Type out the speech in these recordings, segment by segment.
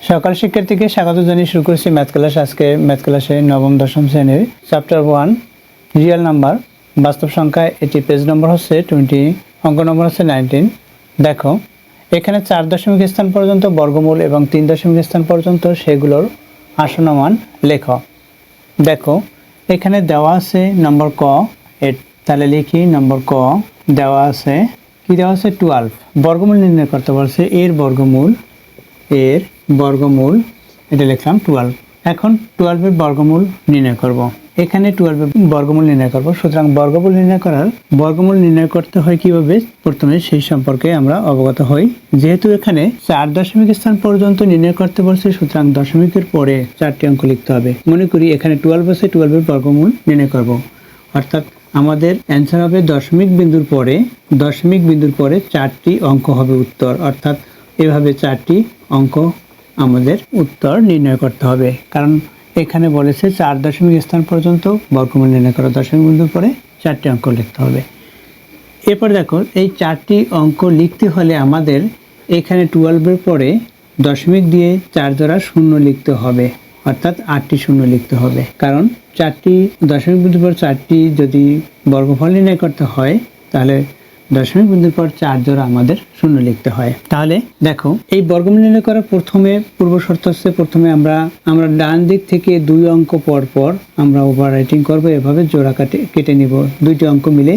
সকাল শিক্ষার্থীকে স্বাগত জানিয়ে শুরু করছি ম্যাথ ক্লাস। আজকে ম্যাথ ক্লাসে নবম দশম শ্রেণীর চ্যাপ্টার 1 রিয়েল নাম্বার বাস্তব সংখ্যা। এটি পেজ নম্বর হচ্ছে 20, অঙ্ক নম্বর হচ্ছে 19। দেখো এখানে 4 দশমিক স্থান পর্যন্ত বর্গমূল এবং 3 দশমিক স্থান পর্যন্ত সেগুলোর আসন্ন মান লেখো। দেখো এখানে দেওয়া আছে নম্বর ক, তাহলে লিখি নম্বর ক। দেওয়া আছে কি, দেওয়া আছে 12। বর্গমূল নির্ণয় করতে বলছে, এর বর্গমূল এটা লিখলাম 12। এখন 12 এর বর্গমূল নির্ণয় করব। এখানে 12 এর বর্গমূল নির্ণয় করব। সুতরাং বর্গমূল নির্ণয় করতে হয় কিভাবে, প্রথমে সেই সম্পর্কে আমরা অবগত হই। যেহেতু এখানে 4 দশমিক স্থান পর্যন্ত নির্ণয় করতে বলছে, সুতরাং দশমিকের পরে 4টি অঙ্ক লিখতে হবে। মনে করি এখানে 12 আছে, 12 এর বর্গমূল নির্ণয় করব। অর্থাৎ আমাদের অ্যান্সার হবে দশমিক বিন্দুর পরে 4টি অঙ্ক হবে উত্তর। অর্থাৎ এভাবে 4টি অঙ্ক আমাদের উত্তর নির্ণয় করতে হবে, কারণ এখানে বলেছে 4 দশমিক স্থান পর্যন্ত বর্গমূল নির্ণয় করা, দশমিক বিন্দুর পরে 4টি অঙ্ক লিখতে হবে। এরপর দেখো এই 4টি অঙ্ক লিখতে হলে আমাদের এখানে 12 এর পরে দশমিক দিয়ে 4 জোড়া শূন্য লিখতে হবে, অর্থাৎ 8টি শূন্য লিখতে হবে। কারণ 4টি দশমিক বিন্দুর পর 4টি যদি বর্গফল নির্ণয় করতে হয়, তাহলে দশমিক বিন্দুর পর 4 জোড়া আমাদের শূন্য লিখতে হয়। তাহলে দেখো এই বর্গমূল নির্ণয় করার পূর্ব শর্ত হচ্ছে, প্রথমে আমরা ডান দিক থেকে 2 অঙ্ক পর পর আমরা ওভার রাইটিং করবো। এভাবে জোড়া কেটে নিব, 2টি অঙ্ক মিলে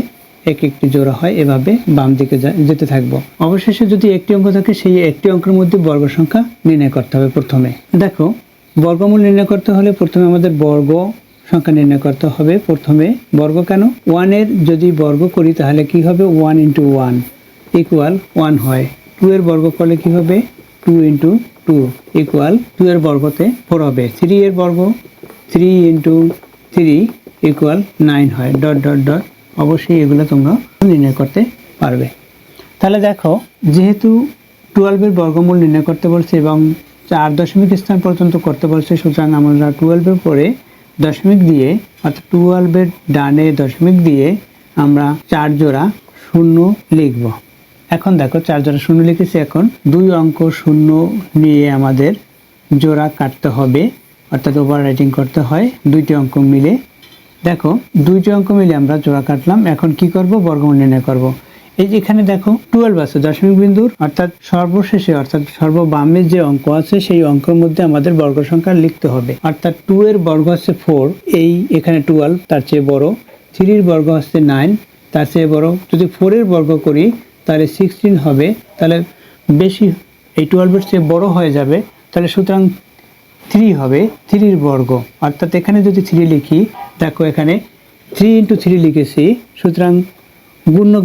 একটি জোড়া হয়, এভাবে বাম দিকে যেতে থাকবো। অবশেষে যদি একটি অঙ্ক থাকে, সেই একটি অঙ্কের মধ্যে বর্গ সংখ্যা নির্ণয় করতে হবে। প্রথমে দেখো বর্গমূল নির্ণয় করতে হলে প্রথমে আমাদের বর্গ সংখ্যা নির্ণয় করতে হবে। প্রথমে বর্গ কেন, 1 এর যদি বর্গ করি তাহলে কি হবে, 1 × 1 = 1 হয়। 2 এর বর্গ করলে কি হবে, 2 × 2 = 2 এর বর্গতে 4 হবে। 3 এর বর্গ 3 × 3 = 9 হয়। ... অবশ্যই এগুলো তোমরা নির্ণয় করতে পারবে। তাহলে দেখো যেহেতু 12 এর বর্গমূল নির্ণয় করতে বলছে এবং 4 দশমিক স্থান পর্যন্ত করতে বলছে, সুতরাং আমরা 12 এর পরে দশমিক দিয়ে, অর্থাৎ 12 এর ডানে দশমিক দিয়ে আমরা 4 জোড়া শূন্য লিখব। এখন দেখো 4 জোড়া শূন্য লিখেছি। এখন 2 অঙ্ক শূন্য নিয়ে আমাদের জোড়া কাটতে হবে, অর্থাৎ ওভার রাইটিং করতে হয় 2টি অঙ্ক মিলে। দেখো 2টি অঙ্ক মিলে আমরা জোড়া কাটলাম। এখন কি করব, বর্গমূল নির্ণয় করব। এই যে এখানে দেখো 12 আছে দশমিক বিন্দুর, অর্থাৎ সর্বশেষে, অর্থাৎ সর্ববামে যে অঙ্ক আছে সেই অঙ্কের মধ্যে আমাদের বর্গ সংখ্যা লিখতে হবে। অর্থাৎ 2 এর বর্গ হচ্ছে 4, এই এখানে 12 তার চেয়ে বড়। 3 এর বর্গ হচ্ছে 9, তার চেয়ে বড়। যদি 4 এর বর্গ করি তাহলে 16 হবে, তাহলে বেশি, এই 12 এর চেয়ে বড় হয়ে যাবে। তাহলে সুতরাং 3 হবে, 3 এর বর্গ। অর্থাৎ এখানে যদি 3 লিখি, দেখো এখানে 3 × 3 লিখেছি, সুতরাং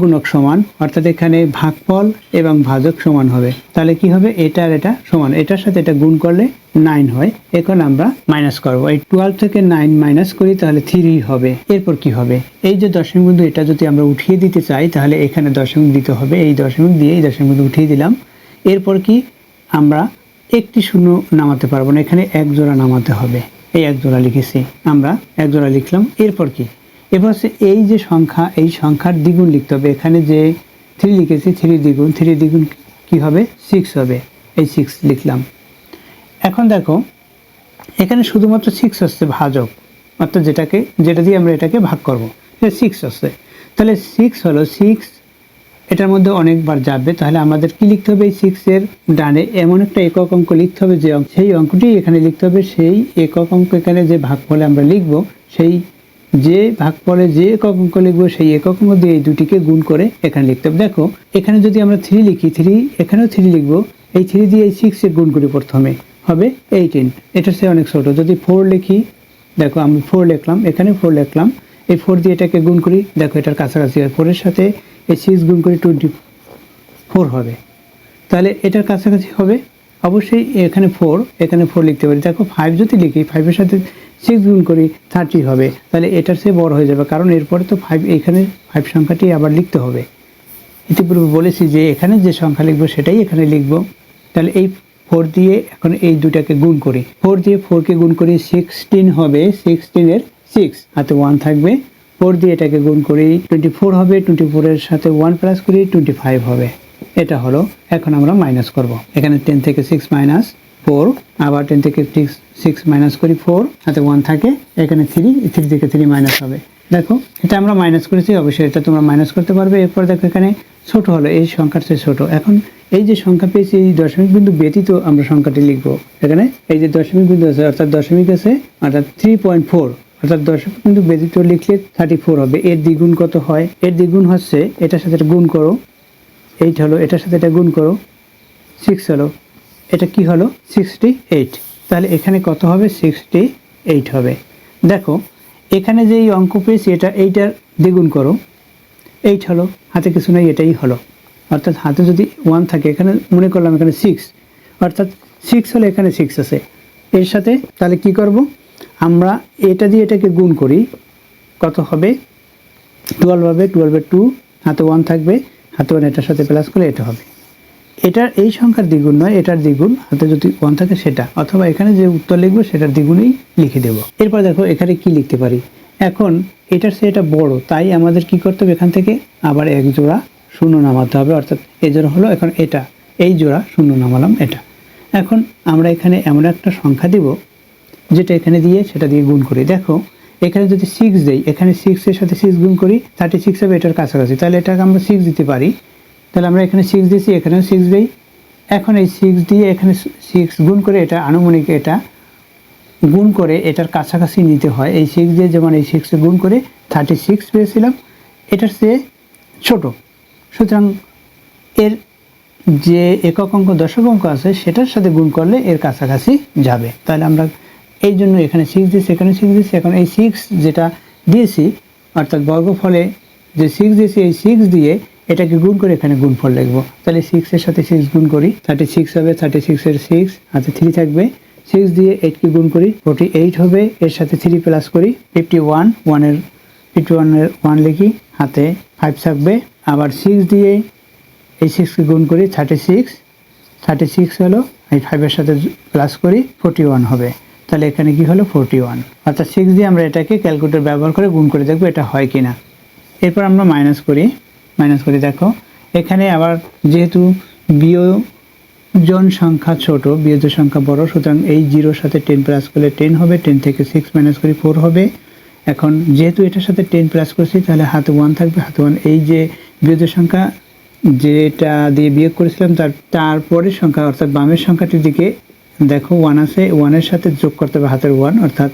গুণক সমান, অর্থাৎ এখানে ভাগফল এবং ভাজক সমান হবে। তাহলে কি হবে, এটা আর এটা সমান, এটার সাথে এটা গুণ করলে 9 হয়। এখন আমরা মাইনাস করব, এই 12 থেকে 9 মাইনাস করি তাহলে 3 হবে। এরপর কি হবে, এই যে দশমিক বিন্দু, এটা যদি আমরা উঠিয়ে দিতে চাই তাহলে এখানে দশমিক দিতে হবে। এই দশমিক দিয়ে এই দশমিক বিন্দু উঠিয়ে দিলাম। এরপর কি, আমরা একটি শূন্য নামাতে পারবো না, এখানে 1 জোড়া নামাতে হবে। এই 1 জোড়া লিখেছি, আমরা 1 জোড়া লিখলাম। এরপর কি, এবার হচ্ছে এই যে সংখ্যা, এই সংখ্যার দ্বিগুণ লিখতে হবে। এখানে যে 3 লিখেছি, 3 দ্বিগুণ কি হবে, 6 হবে। এই 6 লিখলাম। এখন দেখো এখানে শুধুমাত্র 6 আসছে ভাজক, অর্থাৎ যেটা দিয়ে আমরা এটাকে ভাগ করব, 6 আসছে। তাহলে 6 হলো 6, এটার মধ্যে অনেকবার যাবে। তাহলে আমাদের কি লিখতে হবে, এই 6 এর ডানে এমন একটা একক অঙ্ক লিখতে হবে, যে সেই অঙ্কটি এখানে লিখতে হবে। সেই একক অঙ্ক এখানে যে ভাগফলে আমরা লিখব, সেই যে ভাগফলে যে একক অঙ্ক লিখবো, সেই একক অঙ্ক দিয়ে এই দুটিকে গুণ করে এখানে লিখতে হবে। দেখো এখানে যদি আমরা 3 লিখি, 3 এখানেও 3 লিখবো। এই 3 দিয়ে এই 6 এর গুণ করি, প্রথমে হবে 18, এটার চেয়ে অনেক ছোট। যদি 4 লিখি, দেখো আমি 4 লিখলাম, এখানে 4 লিখলাম। এই 4 দিয়ে এটাকে গুণ করি, দেখো এটার কাছাকাছি হয়। 4 এর সাথে এই 6 গুণ করি 24 হবে, তাহলে এটার কাছাকাছি হবে। অবশ্যই এখানে 4 লিখতে পারি। দেখো 5 যদি লিখি, 5 এর সাথে 6 গুণ করি 30 হবে, তাহলে এটার চেয়ে বড় হয়ে যাবে, কারণ এরপরে তো 5, এখানে 5 সংখ্যাটি আবার লিখতে হবে। ইতিপূর্বে বলেছি যে এখানে যে সংখ্যা লিখবো সেটাই এখানে লিখবো। তাহলে এই 4 দিয়ে এখন এই দুটাকে গুণ করি, 4 দিয়ে 4কে গুণ করি, 16 হবে। 16 এর 6 হাতে 1 থাকবে। 4 দিয়ে এটাকে গুণ করি, 24 হবে। 24 এর সাথে 1 প্লাস করি, 25 হবে। এটা হলো। এখন আমরা মাইনাস করব, এখানে 10 থেকে 6 মাইনাস 4, আবার 10 থেকে 6 মাইনাস করি 4, হাতে 1 থাকে, এখানে 3 থেকে 3 মাইনাস হবে। দেখো এটা আমরা মাইনাস করেছি, অবশ্যই এটা তোমরা মাইনাস করতে পারবে। এরপর দেখো এখানে ছোট হলো, এই সংখ্যার চেয়ে ছোট। এখন এই যে সংখ্যা পেয়েছি এই দশমিক বিন্দু ব্যতীত আমরা সংখ্যাটি লিখব। এখানে এই যে দশমিক বিন্দু আছে অর্থাৎ দশমিক আছে অর্থাৎ 3.4, অর্থাৎ দশমিক বিন্দু ব্যতীত লিখলে 34 হবে। এর দ্বিগুণ কত হয়? এর দ্বিগুণ হচ্ছে এটার সাথে এটা গুণ করো, 8 হলো, এটার সাথে এটা গুণ করো 6 হলো, এটা কি হলো 68। তাহলে এখানে কত হবে? 68 হবে। দেখো এখানে যে এই অঙ্ক পেয়েছি এটা এইটার দ্বিগুণ করো, 8 হলো, হাতে কিছু নেই, এটাই হলো। অর্থাৎ হাতে যদি 1 থাকে, এখানে মনে করলাম এখানে 6, অর্থাৎ 6 হলে এখানে 6 আছে এর সাথে। তাহলে কি করব? আমরা এটা দিয়ে এটাকে গুণ করি, কত হবে? 12 হবে, 12 এর 2, হাতে 1 থাকবে, হাতে 1 এটার সাথে প্লাস করলে এটা হবে। এটার এই সংখ্যার দ্বিগুণ নয়, এটার দ্বিগুণ, হাতে যদি 1 থাকে সেটা, অথবা এখানে যে উত্তর লিখবো সেটার দ্বিগুণই লিখে দেব। এরপর দেখো এখানে কি লিখতে পারি। এখন এটার চেয়ে এটা বড়, তাই আমাদের কি করতে হবে? এখান থেকে আবার এক জোড়া শূন্য নামাতে হবে, অর্থাৎ এই জোড়া হলো, এখন এটা এই জোড়া শূন্য নামালাম এটা। এখন আমরা এখানে এমন একটা সংখ্যা দিব যেটা এখানে দিয়ে সেটা দিয়ে গুণ করি। দেখো এখানে যদি 6 দেই, এখানে 6 এর সাথে 6 গুণ করি 36 হবে, এটার কাছাকাছি। তাহলে এটাকে আমরা 6 দিতে পারি। তাহলে আমরা এখানে 6 দিয়েছি, এখানেও 6 দেই। এখন এই 6 দিয়ে এখানে 6 গুণ করে এটা আনুমানিক এটা গুণ করে এটার কাছাকাছি নিতে হয়। এই 6 দিয়ে যেমন এই 6 গুণ করে 36 পেয়েছিলাম, এটার চেয়ে ছোট। সুতরাং এর যে একক অঙ্ক দশক অঙ্ক আছে সেটার সাথে গুণ করলে এর কাছাকাছি যাবে। তাহলে আমরা এই জন্য এখানে 6 দিয়েছি, এখানে 6 দিয়েছি। এখন এই 6 যেটা দিয়েছি অর্থাৎ বর্গফলে যে 6 দিয়েছি, এই 6 দিয়ে এটাকে গুণ করে এখানে গুণফল লিখবো। তাহলে 6 এর সাথে 6 গুণ করি, 36 হবে, 36 এর 6, হাতে 3 থাকবে, 6 দিয়ে 8 কে গুণ করি 48 হবে, এর সাথে 3 প্লাস করি 51, 51 এর 1 লিখি, হাতে 5 থাকবে, আবার 6 দিয়ে এই 6 কে গুণ করি 36 হলো, এই 5 এর সাথে প্লাস করি 41 হবে। তাহলে এখানে কি হলো? 41। অর্থাৎ 6 দিয়ে আমরা এটাকে ক্যালকুলেটর ব্যবহার করে গুণ করে দেখবো এটা হয় কিনা। এরপর আমরা মাইনাস করি, দেখো এখানে আবার যেহেতু বিয়োজন সংখ্যা ছোট, বিয়োজ্য সংখ্যা বড়, সুতরাং এই 0-র সাথে 10 প্লাস করলে 10 হবে, 10 থেকে 6 মাইনাস করি 4 হবে। এখন যেহেতু এটার সাথে 10 প্লাস করছি তাহলে হাতে 1 থাকবে, হাতে 1, এই যে বিয়োজ্য সংখ্যা যেটা দিয়ে বিয়োগ করেছিলাম তারপরের সংখ্যা অর্থাৎ বামের সংখ্যাটির দিকে দেখো 1 আছে, 1 এর সাথে যোগ করতে হবে হাতের 1, অর্থাৎ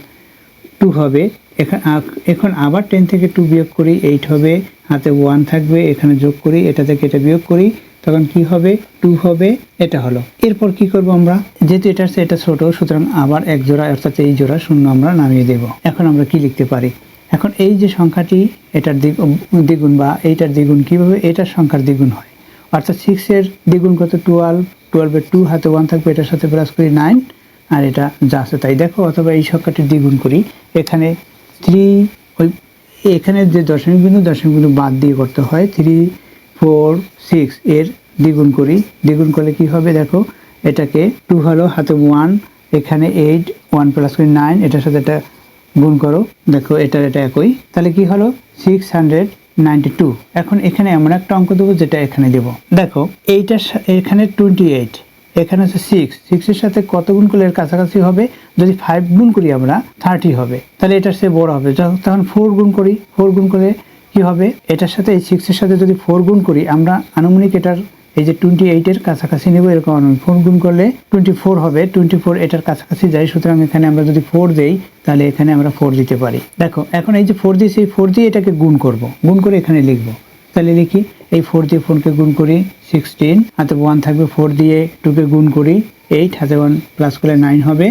2 হবে। এখন আবার 10 থেকে 2 বিয়োগ করি 8 হবে, হাতে 1 থাকবে, এখানে যোগ করি, এটা থেকে এটা বিয়োগ করি, তখন কি হবে? 2 হবে, এটা হলো। এরপর কি করব আমরা? যেহেতু এটার চেয়ে এটা ছোট, সুতরাং আবার এক জোড়া অর্থাৎ এই জোড়া শূন্য আমরা নামিয়ে দেব। এখন আমরা কি লিখতে পারি? এখন এই যে সংখ্যাটি এটার দ্বিগুণ বা এইটার দ্বিগুণ কিভাবে? এটার সংখ্যার দ্বিগুণ হয়, অর্থাৎ 6 এর দ্বিগুণ কত? 12 এর 2, হাতে 1 থাকবে, এটার সাথে প্লাস করি 9, আর এটা যা আছে তাই। দেখো অথবা এই সংখ্যাটির দ্বিগুণ করি, এখানে 3, ওই এখানে যে দশমিক বিন্দু বাদ দিয়ে করতে হয়, 3, 4, 6 এর দ্বিগুণ করি, দ্বিগুণ করলে কি হবে? দেখো এটাকে 2 হলো, হাতে 1, এখানে 8, 1 প্লাস করি 9, এটার সাথে এটা গুণ করো, দেখো এটা একই। তাহলে কি হলো? 692। এখন এখানে এমন একটা অঙ্ক দেবো যেটা এখানে দেব। দেখো এইটা এখানে 28, এখানে আছে 6 এর সাথে কত গুণ করলে এর কাছাকাছি হবে? যদি 5 গুণ করি আমরা 30 হবে, তাহলে এটার চেয়ে বড় হবে। তখন 4 গুণ করি, 4 গুণ করে কি হবে? এটার সাথে এই 6 এর সাথে যদি 4 গুণ করি আমরা আনুমানিক এটার এই যে 28 এর কাছাকাছি নেব, এরকম 4 গুণ করলে 24 হবে, 24 এটার কাছাকাছি যায়। সুতরাং এখানে আমরা যদি 4 দেই তাহলে এখানে আমরা 4 দিতে পারি। দেখো এখন এই যে 4 দিয়েছি, এই 4 দিয়ে এটাকে গুণ করব, গুণ করে এখানে লিখবো। তাহলে লিখি, এই 4 দিয়ে 4 কে গুণ করি 16, হাতে 1 থাকবে, 4 দিয়ে 2 কে গুণ করি 8, হাতে 1 প্লাস করলে 9 হবে,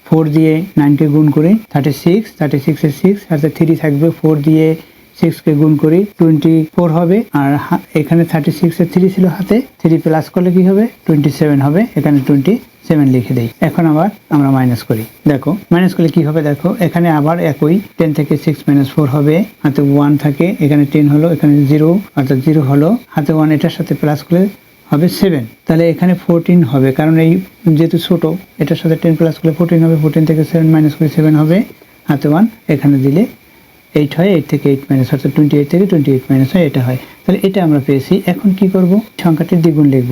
4 দিয়ে 9 কে গুণ করি 36 এর 6, হাতে 3 থাকবে, 4 দিয়ে 6 কে গুণ করি 24 হবে, আর এখানে 36 এর 3 ছিল, হাতে 3 প্লাস করলে কি হবে? 27 হবে, এখানে 27 লিখে দেই। এখন আবার আমরা মাইনাস করি, দেখো মাইনাস করলে কি হবে? দেখো এখানে আবার একই, 10 থেকে 6 মাইনাস 4 হবে, হাতে 1 থাকে, এখানে 10 হলো, এখানে 0 অর্থাৎ 0 হলো, হাতে 1 এটার সাথে প্লাস করলে হবে 7, তাহলে এখানে 14 হবে, কারণ এই যেহেতু ছোট এটার সাথে 10 প্লাস করলে 14 হবে, 14 থেকে 7 মাইনাস করে 7 হবে, হাতে 1 এখানে দিলে 8 হয়, 8 থেকে 8 মাইনাস অর্থাৎ 28 থেকে 28 মাইনাস হয়, এটা হয়। তাহলে এটা আমরা পেয়েছি। এখন কি করব? সংখ্যাটির দ্বিগুণ লিখব,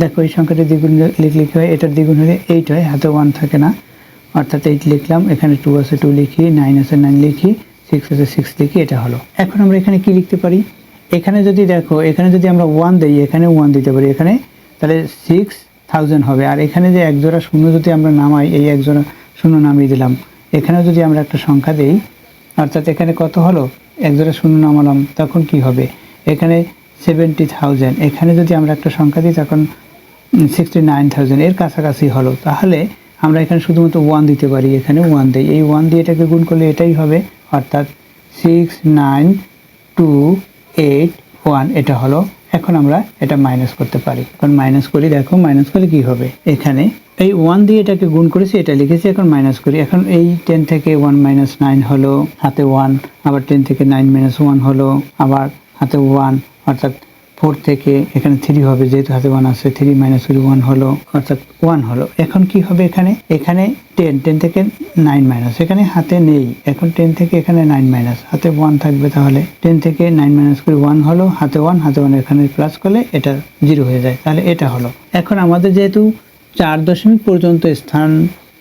দেখো এই সংখ্যাটি দ্বিগুণ লিখলে কি হয়, এটার দ্বিগুণ হলে 8 হয়, হাতে 1 থাকে না, অর্থাৎ 8 লিখলাম, এখানে 2 আছে 2 লিখি, 9 আছে 9 লিখি, 6 আছে 6 লিখি, এটা হলো। এখন আমরা এখানে কি লিখতে পারি, এখানে যদি দেখো এখানে যদি আমরা 1 দেই, এখানে 1 দিতে পারি, এখানে তাহলে 6000 হবে। আর এখানে যে এক জোড়া শূন্য যদি আমরা নামাই, এই এক জোড়া শূন্য নামিয়ে দিলাম, এখানেও যদি আমরা একটা সংখ্যা দেই, অর্থাৎ এখানে কত হলো, এক জোড়া শূন্য নামালাম, তখন কি হবে, এখানে 70000, এখানে যদি আমরা একটা সংখ্যা দিই তখন 69000, এর কাছাকাছি হলো। তাহলে আমরা এখানে শুধুমাত্র 1 দিতে পারি, এখানে 1 দেই, এই 1 দিয়ে এটাকে গুণ করলে এটাই হবে, অর্থাৎ 69281, এটা হলো। এখন আমরা এটা মাইনাস করতে পারি, এখন মাইনাস করি, দেখো মাইনাস করলে কি হবে, এখানে এই 1 দিয়ে এটাকে গুণ করেছি, এটা লিখেছি, এখন মাইনাস করি, এখন এই 10 থেকে 1 মাইনাস 9 হলো, হাতে 1, আবার 10 থেকে 9 মাইনাস 1 হলো, আবার হাতে 1, অর্থাৎ 4 থেকে এখানে 3 হবে, যেহেতু হাতে 1 আছে, 3 মাইনাস 1 হলো, অর্থাৎ 1 হলো। এখন কি হবে, এখানে 10 থেকে 9 মাইনাস, এখানে হাতে নেই, এখন 10 থেকে এখানে 9 মাইনাস, হাতে 1 থাকবে, তাহলে 10 থেকে 9 মাইনাস করে 1 হলো, হাতে 1, হাতে 1 এখানে প্লাস করলে এটা 0 হয়ে যায়, তাহলে এটা হলো। এখন আমাদের যেহেতু 4 দশমিক পর্যন্ত স্থান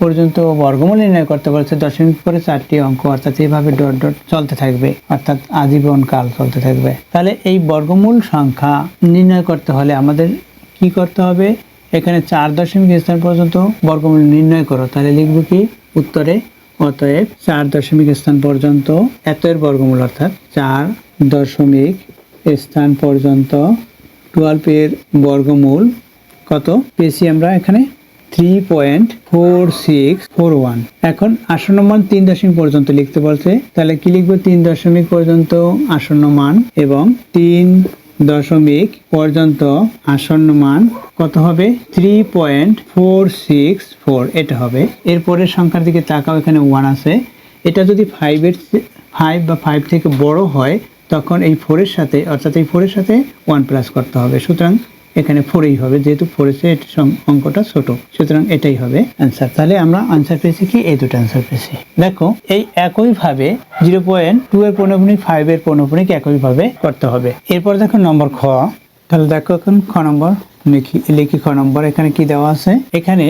পর্যন্ত বর্গমূল নির্ণয় করতে বলেছে, দশমিক পরে 4টি অঙ্ক, অর্থাৎ এইভাবে ডট ডট চলতে থাকবে, অর্থাৎ আজীবন কাল চলতে থাকবে। তাহলে এই বর্গমূল সংখ্যা নির্ণয় করতে হলে আমাদের কি করতে হবে, এখানে 4 দশমিক স্থান পর্যন্ত বর্গমূল নির্ণয় করো, তাহলে লিখবো কি উত্তরে, অতএব 4 দশমিক স্থান পর্যন্ত এত এর বর্গমূল, অর্থাৎ 4 দশমিক স্থান পর্যন্ত 12 এর বর্গমূল কত পেয়েছি আমরা, এখানে 3.4641। এখন আসন্ন মান 3 দশমিক পর্যন্ত লিখতে বলছে, তাহলে কি লিখবো, 3 দশমিক পর্যন্ত আসন্ন মান, এবং 3 দশমিক পর্যন্ত আসন্ন মান কত হবে, 3.464, এটা হবে। এরপরের সংখ্যার দিকে তাকাও, এখানে 1 আছে, এটা যদি 5 বা 5 থেকে বড় হয়, তখন এই 4 এর সাথে, অর্থাৎ এই 4 এর সাথে 1 প্লাস করতে হবে, সুতরাং এখানে 4ই হবে, যেহেতু 4 এর অঙ্কটা ছোট, সুতরাং এটাই হবে অ্যান্সার। তাহলে আমরা আনসার পেয়েছি কি, এই দুটো অ্যান্সার পেয়েছি। দেখো এই একইভাবে 0.2 এর পৌনঃপুনিক, 5 এর পৌনঃপুনিক একইভাবে করতে হবে। এরপর দেখো নম্বর খ, তাহলে দেখো এখন খ নম্বর লিখি। খ নম্বর এখানে কি দেওয়া আছে, এখানে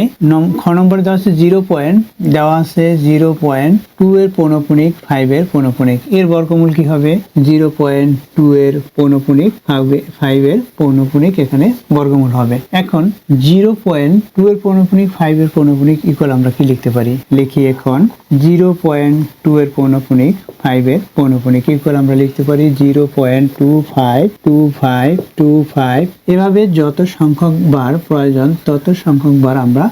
খ নম্বরে দেওয়া আছে 0.2 এর পৌনঃপুনিক, 5 এর পৌনঃপুনিক, এর বর্গমূল কি হবে, 0.2 এর পৌনঃপুনিক, 5 এর পৌনঃপুনিক, এখানে বর্গমূল হবে। এখন 0.2 এর পৌনঃপুনিক, 5 এর পৌনঃপুনিক ইকুয়াল আমরা কি লিখতে পারি, লিখি এখন 0.2 এর পৌনঃপুনিক, 5 এর পৌনঃপুনিক ইকুয়াল আমরা লিখতে পারি 0.252525। এভাবে যত সংখ্যক বার প্রয়োজন তত সংখ্যক বার আমরা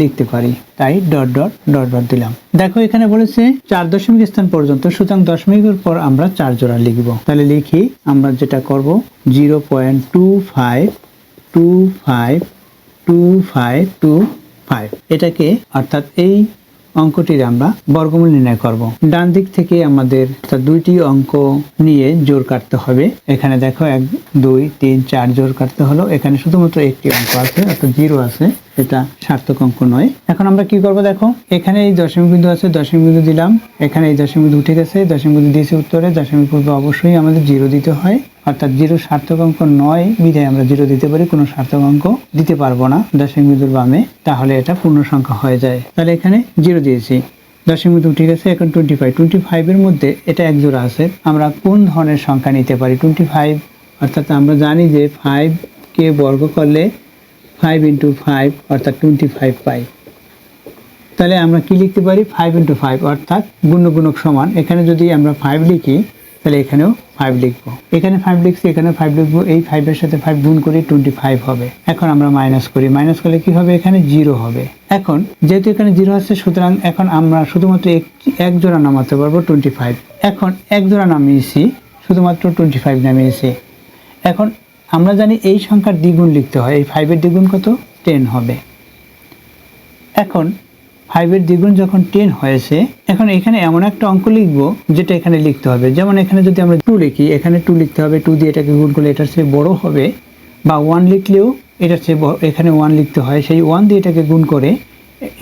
লিখতে পারি, তাই ডট ডট ডট ডট দিলাম। দেখো এখানে বলেছে 4 দশমিক স্থান পর্যন্ত, সুতরাং দশমিকের পর আমরা 4 জোড়া লিখব, তাহলে লিখি আমরা যেটা করব 0.252525, এটাকে অর্থাৎ এই অঙ্কটির আমরা বর্গমূল নির্ণয় করব। ডান দিক থেকে আমাদের দুইটি অঙ্ক নিয়ে জোড় কাটতে হবে। এখানে দেখো 1 2 3 4 জোড় কাটতে হলো, এখানে শুধুমাত্র একটি অঙ্ক আছে, অর্থাৎ 0 আছে, এটা সার্থক অঙ্ক নয়। এখন আমরা কি করব, দেখো এখানে এই দশমিক বিন্দু আছে, দশমিক বিন্দু দিলাম, এখানে এই দশমিক বিন্দু উঠে গেছে, দশমিক বিন্দু দিয়েছি উত্তরে, দশমিক পূর্বে অবশ্যই আমাদের 0 দিতে হয়, অর্থাৎ 0 সার্থক অঙ্ক নয় বিধায় আমরা 0 দিতে পারি, কোনো সার্থক অঙ্ক দিতে পারবো না দশমিক বিন্দুর বামে, তাহলে এটা পূর্ণ সংখ্যা হয়ে যায়। তাহলে এখানে 0 দিয়েছি, দশমিক বিন্দু ঠিক আছে। এখন 25 এর মধ্যে এটা এক জোড়া আছে, আমরা কোন ধরনের সংখ্যা নিতে পারি, 25, অর্থাৎ আমরা জানি যে 5 কে বর্গ করলে 5 × 5 অর্থাৎ 25 পাই। তাহলে আমরা কি লিখতে পারি, 5 × 5 অর্থাৎ গুণক সমান, এখানে যদি আমরা 5 লিখি তাহলে এখানেও 5 লিখবো, এখানে 5 লিখছি, এখানে 5 লিখবো, এই 5 এর সাথে 5 গুণ করি 25 হবে। এখন আমরা মাইনাস করি, মাইনাস করলে কি হবে, এখানে 0 হবে। এখন যেহেতু এখানে 0 আছে, সুতরাং এখন আমরা শুধুমাত্র এক জোড়া নামাতে পারবো 25। এখন এক জোড়া নামিয়েছি, শুধুমাত্র 25 নামিয়েছি। এখন আমরা জানি এই সংখ্যার দ্বিগুণ লিখতে হয়, এই 5 এর দ্বিগুণ কত, 10 হবে। এখন 5 এর দ্বিগুণ যখন 10 হয়েছে, এখন এখানে এমন একটা অঙ্ক লিখবো যেটা এখানে লিখতে হবে। যেমন এখানে যদি আমরা 2 লিখি, এখানে 2 লিখতে হবে, 2 দিয়ে এটাকে গুণ করলে এটার চেয়ে বড় হবে, বা 1 লিখলেও এটার চেয়ে বড়, এখানে 1 লিখতে হয়, সেই 1 দিয়ে এটাকে গুণ করে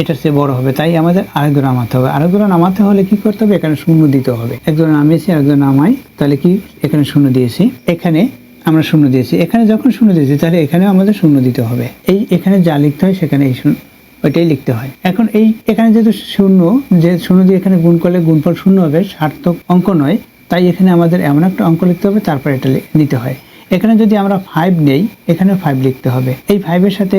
এটার চেয়ে বড় হবে, তাই আমাদের আরেক জোড়া নামাতে হবে। আরেক জোড়া নামাতে হলে কি করতে হবে, এখানে 0 দিতে হবে। এক জোড়া নামিয়েছি, আরেক জোড়া নামাই, তাহলে কি এখানে 0 দিয়েছি। এখানে আমরা শূন্য দিয়েছি, এখানে যখন শূন্য দিয়েছি তাহলে এখানে আমাদের শূন্য দিতে হবে। এখানে যা লিখতে হয় সেখানে ওইটাই লিখতে হয়। এখন এখানে যেহেতু শূন্য দিয়ে এখানে গুণ করলে গুণফল শূন্য হবে, সার্থক অঙ্ক নয়, তাই এখানে আমাদের এমন একটা অঙ্ক লিখতে হবে, তারপর এটা নিতে হয়। এখানে যদি আমরা 5 নেই, এখানে 5 লিখতে হবে। এই 5-এর সাথে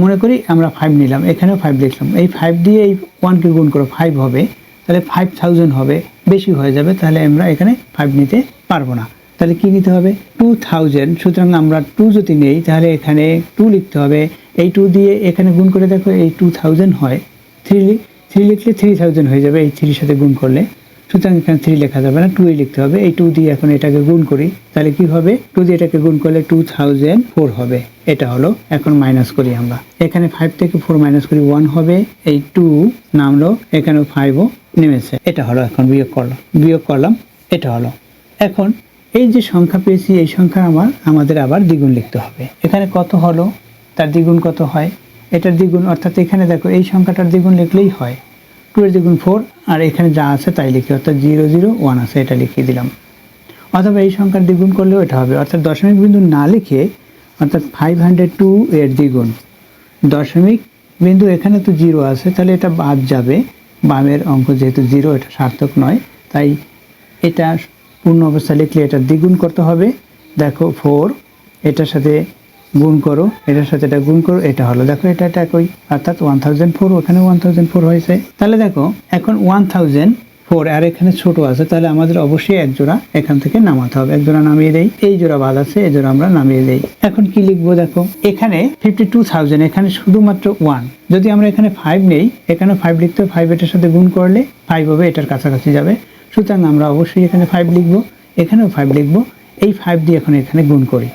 মনে করি আমরা 5 নিলাম, এখানেও 5 লিখলাম। এই 5 দিয়ে এই 1কে গুণ করো, 5 হবে, তাহলে 5000 হবে, বেশি হয়ে যাবে, তাহলে আমরা এখানে 5 নিতে পারবো না। তাহলে কি নিতে হবে? 2000। সুতরাং আমরা 2 যদি নেই তাহলে এখানে 2 লিখতে হবে। এই 2 দিয়ে এখানে গুণ করে দেখো, এই 2000 হয়, 3 লিখলে 3000 হয়ে যাবে এই 3-এর সাথে গুণ করলে। সুতরাং এখানে 3 লেখা যাবে না, 2 লিখতে হবে। এই 2 দিয়ে এখন এটাকে গুণ করি, তাহলে কি হবে? 2 দিয়ে এটাকে গুণ করলে 2004 হবে। এটা হলো। এখন মাইনাস করি আমরা, এখানে 5 থেকে 4 মাইনাস করি, 1 হবে। এই 2 নামলো, এখানে 5ও নেমেছে। এটা হলো। এখন বিয়োগ করলাম, এটা হলো। এখন এই যে সংখ্যা পেয়েছি, এই সংখ্যা আমাদের আবার দ্বিগুণ লিখতে হবে। এখানে কত হলো, তার দ্বিগুণ কত হয়, এটার দ্বিগুণ, অর্থাৎ এখানে দেখো এই সংখ্যাটার দ্বিগুণ লিখলেই হয়। 2 এর দ্বিগুণ 4, আর এখানে যা আছে তাই লিখি, অর্থাৎ 001 আছে, এটা লিখিয়ে দিলাম। অথবা এই সংখ্যার দ্বিগুণ করলেও এটা হবে, অর্থাৎ দশমিক বিন্দু না লিখে, অর্থাৎ 502 এর দ্বিগুণ। দশমিক বিন্দু এখানে তো 0 আছে, তাহলে এটা বাদ যাবে। বামের অঙ্ক যেহেতু 0, এটা সার্থক নয়, তাই এটা পূর্ণ অবস্থা লিখলে এটা দ্বিগুণ করতে হবে। দেখো 4, এটার সাথে গুণ করো, এটার সাথে এটা গুণ করো, এটা হলো। দেখো এটা একই, অর্থাৎ 1004, ওখানে 1004 হয়েছে। তাহলে দেখো এখন 1004, আর এখানে ছোট আছে, তাহলে আমাদের অবশ্যই এক জোড়া এখান থেকে নামাতে হবে। এক জোড়া নামিয়ে দেই, এই জোড়া বাদ আছে, এই জোড়া আমরা নামিয়ে দেই। এখন কি লিখবো দেখো, এখানে 52000, এখানে শুধুমাত্র 1। যদি আমরা এখানে 5 নেই, এখানে 5 লিখতে হবে, 5 এটার সাথে গুণ করলে 5 হবে, এটার কাছাকাছি যাবে। সুতরাং আমরা অবশ্যই এখানে 5 লিখবো, এখানেও 5 লিখবো। এই 5 দিয়ে এখন এখানে গুণ করি,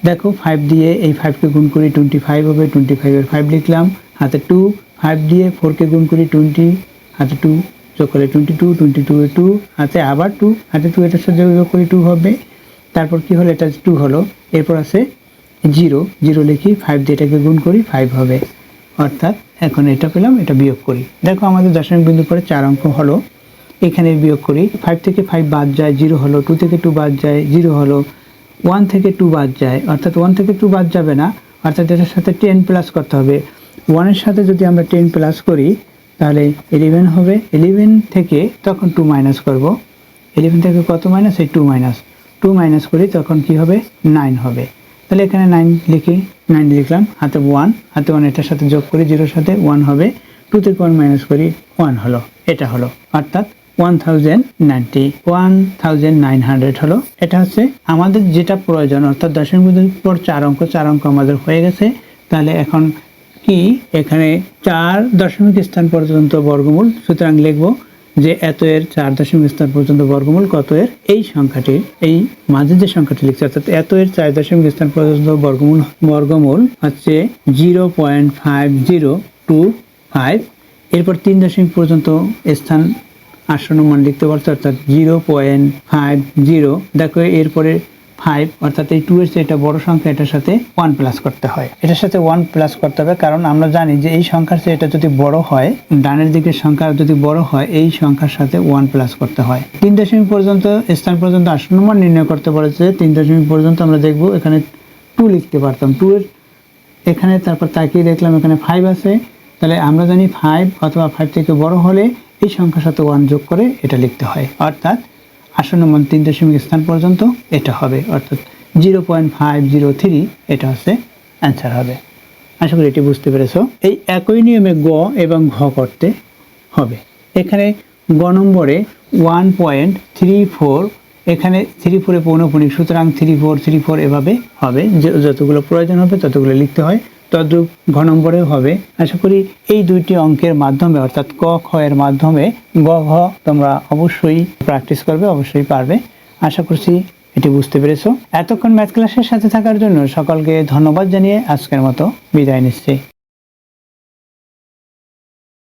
দেখো 5 দিয়ে এই 5কে গুণ করি, 25 হবে। 25-এর 5 লিখলাম, হাতে 2। 5 দিয়ে 4কে গুণ করি, 20, হাতে 2 যোগ করে 22, 22-এ 2, হাতে আবার 2, হাতে 2, এটার সাথে যোগ করি 2 হবে। তারপর কি হলো, এটা 2 হলো। এরপর আছে 0 লিখি, 5 দিয়ে এটাকে গুণ করি, 5 হবে। অর্থাৎ এখন এটা পেলাম, এটা বিয়োগ করি। দেখো আমাদের দশমিক বিন্দু পরে 4 অঙ্ক হলো। এখানে বিয়োগ করি, 5 থেকে 5 বাদ যায়, 0 হলো। 2 থেকে 2 বাদ যায়, 0 হলো। 1 থেকে 2 বাদ যায়, অর্থাৎ 1 থেকে 2 বাদ যাবে না, অর্থাৎ এটার সাথে 10 প্লাস করতে হবে। 1 এর সাথে যদি আমরা 10 প্লাস করি তাহলে 11 হবে। 11 থেকে তখন 2 মাইনাস করব। 11 থেকে কত মাইনাস? এই 2 মাইনাস করি, তখন কি হবে? 9 হবে। তাহলে এখানে 9 লিখি, 9 লিখলাম, হাতে 1, এটার সাথে যোগ করি, 0-এর সাথে 1 হবে। 2 থেকে 1 মাইনাস করি, 1 হলো। এটা হলো, অর্থাৎ 1900 হলো। এটা হচ্ছে আমাদের যেটা প্রয়োজন, অর্থাৎ দশমিক বিন্দুর পর 4 অঙ্ক আমাদের হয়ে গেছে। তাহলে এখন কি, এখানে 4 দশমিক স্থান পর্যন্ত বর্গমূল। সুতরাং লিখবো যে এত এর 4 দশমিক স্থান পর্যন্ত বর্গমূল কত এর, এই সংখ্যাটি, এই মাঝে যে সংখ্যাটি লিখছে, অর্থাৎ এত এর 4 দশমিক স্থান পর্যন্ত বর্গমূল হচ্ছে 0.5025। এরপর 3 দশমিক পর্যন্ত স্থান আসন্ন মান লিখতে পারছো, অর্থাৎ 0.50। দেখো এরপরে 5, অর্থাৎ এই 2 এর চেয়ে এটা বড় সংখ্যা, এটার সাথে 1 প্লাস করতে হয়। এটার সাথে 1 প্লাস করতে হবে, কারণ আমরা জানি যে এই সংখ্যার চেয়ে এটা যদি বড় হয়, ডানের দিকের সংখ্যা যদি বড় হয়, এই সংখ্যার সাথে 1 প্লাস করতে হয়। 3 দশমিক পর্যন্ত স্থান পর্যন্ত আসন্ন মান নির্ণয় করতে বলেছে। 3 দশমিক পর্যন্ত আমরা দেখব, এখানে 2 লিখতে পারতাম। 2 এর এখানে তারপর তাকিয়ে দেখলাম এখানে 5 আছে, তাহলে আমরা জানি 5 অথবা 5 থেকে বড় হলে এই সংখ্যার সাথে 1 যোগ করে এটা লিখতে হয়। অর্থাৎ আসন্ন মান 3 দশমিক স্থান পর্যন্ত এটা হবে, অর্থাৎ 0.503 এটা হচ্ছে অ্যান্সার হবে। আশা করি এটি বুঝতে পেরেছো। এই একই নিয়মে গ এবং ঘ করতে হবে। এখানে গ নম্বরে 1.34, এখানে 34-এ পৌনঃপুনিক, সুতরাং 34 এভাবে হবে। যতগুলো প্রয়োজন হবে ততগুলো লিখতে হয়, তদ্রূপ ঘ নম্বরেও হবে। আশা করি এই দুইটি অঙ্কের মাধ্যমে, অর্থাৎ ক খ এর মাধ্যমে গ ঘ তোমরা অবশ্যই প্র্যাকটিস করবে, অবশ্যই পারবে। আশা করছি এটি বুঝতে পেরেছো। এতক্ষণ ম্যাথ ক্লাসের সাথে থাকার জন্য সকলকে ধন্যবাদ জানিয়ে আজকের মতো বিদায় নিচ্ছি।